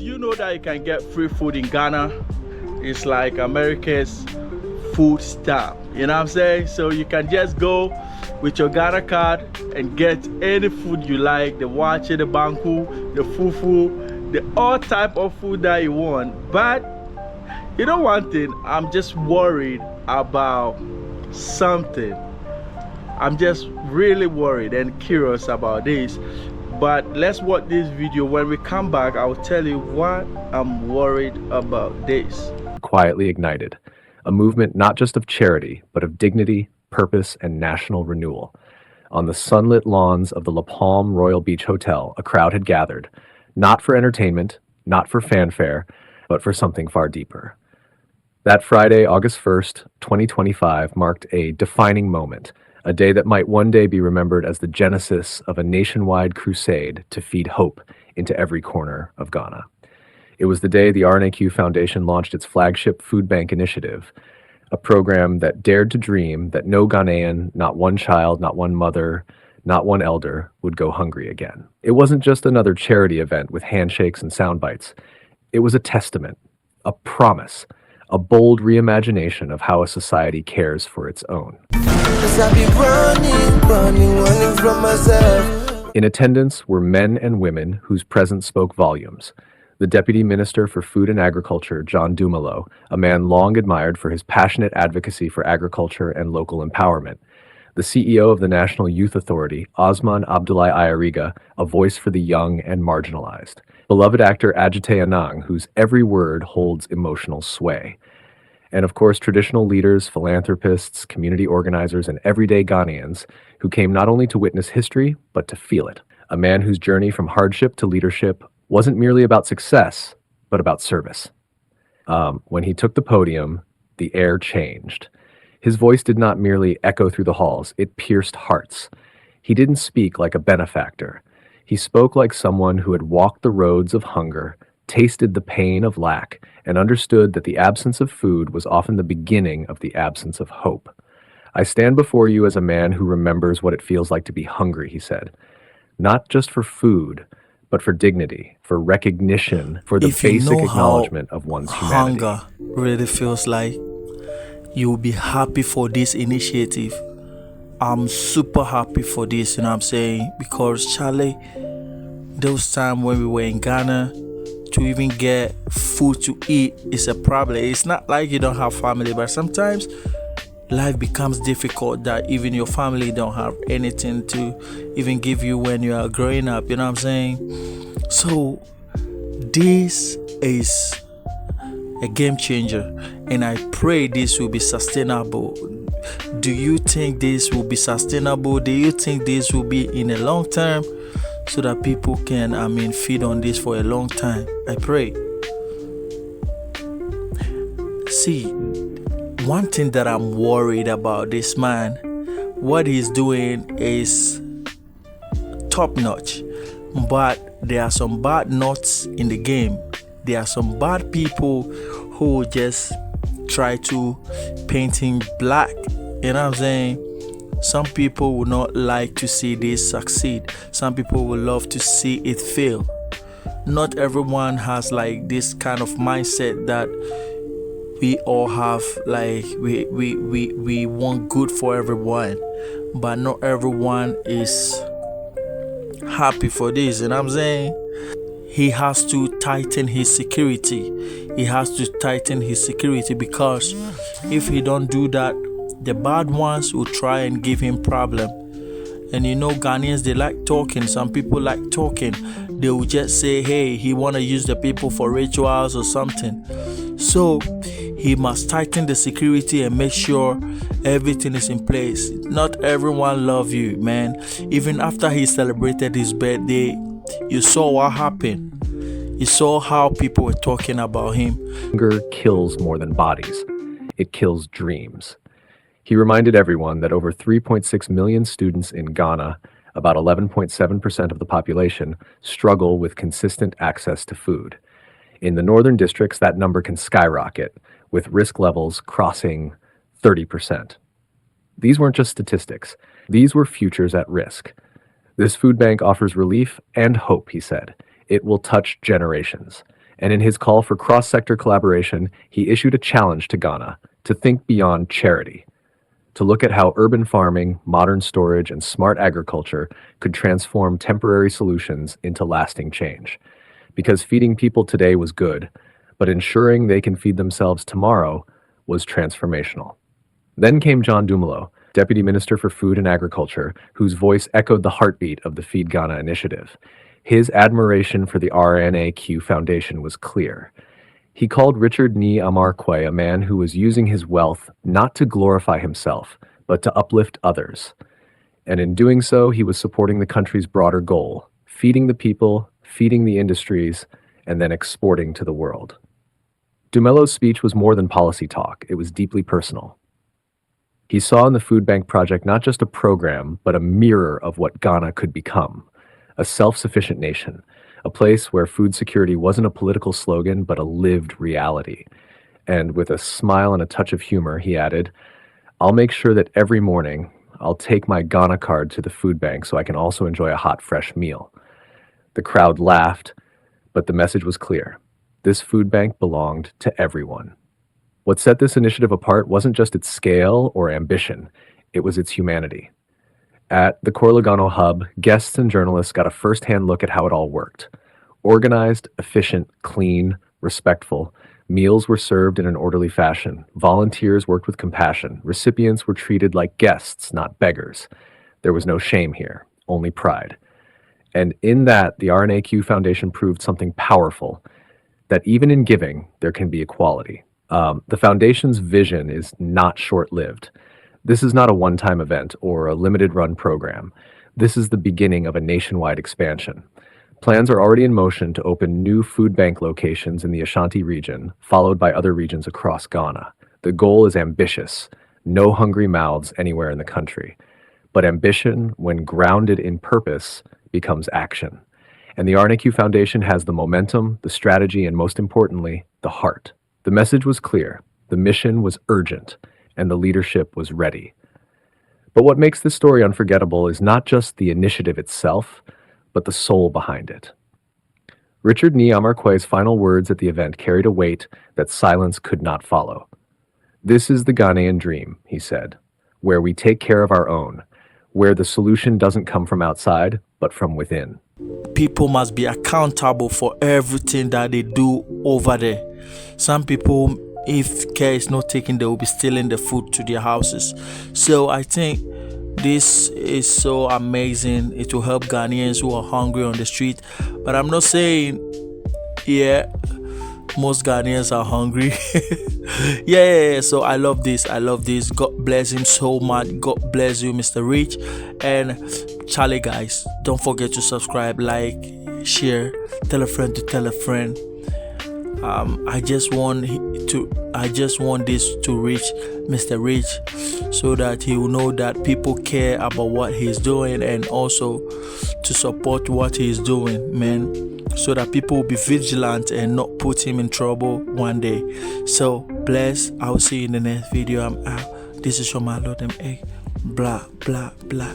you know that you can get free food in Ghana? It's like America's food stamp, you know what I'm saying? So you can just go with your Ghana card and get any food you like, the wache, the banku, the fufu, the all type of food that you want. But you know one thing, I'm just worried about something. I'm just really worried and curious about this. But let's watch this video. When we come back, I'll tell you what I'm worried about this. Quietly ignited, a movement not just of charity, but of dignity, purpose, and national renewal. On the sunlit lawns of the La Palm Royal Beach Hotel, a crowd had gathered, not for entertainment, not for fanfare, but for something far deeper. That Friday, August 1st, 2025, marked a defining moment, a day that might one day be remembered as the genesis of a nationwide crusade to feed hope into every corner of Ghana. It was the day the RNAQ Foundation launched its flagship food bank initiative, a program that dared to dream that no Ghanaian, not one child, not one mother, not one elder, would go hungry again. It wasn't just another charity event with handshakes and sound bites. It was a testament, a promise, a bold reimagination of how a society cares for its own. In attendance were men and women whose presence spoke volumes. The Deputy Minister for Food and Agriculture, John Dumelo, a man long admired for his passionate advocacy for agriculture and local empowerment. The CEO of the National Youth Authority, Osman Abdullahi Ayariga, a voice for the young and marginalized. Beloved actor Ajite Anang, whose every word holds emotional sway. And of course, traditional leaders, philanthropists, community organizers, and everyday Ghanaians who came not only to witness history, but to feel it. A man whose journey from hardship to leadership wasn't merely about success, but about service. When he took the podium, the air changed. His voice did not merely echo through the halls, it pierced hearts. He didn't speak like a benefactor. He spoke like someone who had walked the roads of hunger, tasted the pain of lack, and understood that the absence of food was often the beginning of the absence of hope. I stand before you as a man who remembers what it feels like to be hungry, he said. Not just for food, but for dignity, for recognition, for the basic acknowledgement of one's humanity. Hunger really feels like, you will be happy for this initiative. I'm super happy for this, you know what I'm saying? Because Charlie, those times when we were in Ghana, to even get food to eat is a problem. It's not like you don't have family, but sometimes life becomes difficult that even your family don't have anything to even give you when you are growing up, you know what I'm saying? So this is a game changer, and I pray this will be sustainable. Do you think this will be sustainable? Do you think this will be in a long term so that people can feed on this for a long time? I pray. See, one thing that I'm worried about this man, what he's doing is top notch, but there are some bad nuts in the game. There are some bad people who just try to paint him black, you know what I'm saying? Some people would not like to see this succeed. Some people would love to see it fail. Not everyone has like this kind of mindset that we all have, like we want good for everyone, but not everyone is happy for this, you know what I'm saying? He has to tighten his security. He has to tighten his security, because if he don't do that, the bad ones will try and give him problem. And you know, Ghanaians, they like talking. Some people like talking. They will just say, hey, he want to use the people for rituals or something. So he must tighten the security and make sure everything is in place. Not everyone love you, man. Even after he celebrated his birthday, you saw what happened. You saw how people were talking about him. Hunger kills more than bodies. It kills dreams. He reminded everyone that over 3.6 million students in Ghana, about 11.7% of the population, struggle with consistent access to food. In the northern districts, that number can skyrocket, with risk levels crossing 30%. These weren't just statistics. These were futures at risk. This food bank offers relief and hope, he said. it will touch generations. And in his call for cross-sector collaboration, he issued a challenge to Ghana to think beyond charity, to look at how urban farming, modern storage, and smart agriculture could transform temporary solutions into lasting change. Because feeding people today was good, but ensuring they can feed themselves tomorrow was transformational. Then came John Dumelo, Deputy Minister for Food and Agriculture, whose voice echoed the heartbeat of the Feed Ghana initiative. His admiration for the RNAQ Foundation was clear. He called Richard Nii Quaye a man who was using his wealth not to glorify himself, but to uplift others. And in doing so, he was supporting the country's broader goal, feeding the people, feeding the industries, and then exporting to the world. Dumelo's speech was more than policy talk. It was deeply personal. He saw in the Food Bank Project not just a program, but a mirror of what Ghana could become. A self-sufficient nation, a place where food security wasn't a political slogan, but a lived reality. And with a smile and a touch of humor, he added, "I'll make sure that every morning I'll take my Ghana card to the food bank so I can also enjoy a hot, fresh meal." The crowd laughed, but the message was clear. This food bank belonged to everyone. What set this initiative apart wasn't just its scale or ambition, it was its humanity. At the Korlegano Hub, guests and journalists got a first-hand look at how it all worked. Organized, efficient, clean, respectful, meals were served in an orderly fashion. Volunteers worked with compassion. Recipients were treated like guests, not beggars. There was no shame here, only pride. And in that, the RNAQ Foundation proved something powerful, that even in giving, there can be equality. The Foundation's vision is not short-lived. This is not a one-time event or a limited-run program. This is the beginning of a nationwide expansion. Plans are already in motion to open new food bank locations in the Ashanti region, followed by other regions across Ghana. The goal is ambitious, no hungry mouths anywhere in the country. But ambition, when grounded in purpose, becomes action. And the RNAQ Foundation has the momentum, the strategy, and most importantly, the heart. The message was clear, the mission was urgent, and the leadership was ready. But what makes this story unforgettable is not just the initiative itself, but the soul behind it. Richard Nii Quaye's final words at the event carried a weight that silence could not follow. "This is the Ghanaian dream," he said, "where we take care of our own, where the solution doesn't come from outside, but from within." People must be accountable for everything that they do over there. Some people, if care is not taken, they will be stealing the food to their houses. So I think this is so amazing. It will help Ghanaians who are hungry on the street. But I'm not saying, most Ghanaians are hungry. yeah. So I love this. God bless him so much. God bless you, Mr. Rich. And Charlie, guys, don't forget to subscribe, like, share, tell a friend to tell a friend. I just want this to reach Mr. Rich so that he will know that people care about what he's doing, and also to support what he's doing, man, so that people will be vigilant and not put him in trouble one day. So bless. I will see you in the next video. I'm out. This is your man, Lord M. Blah blah blah.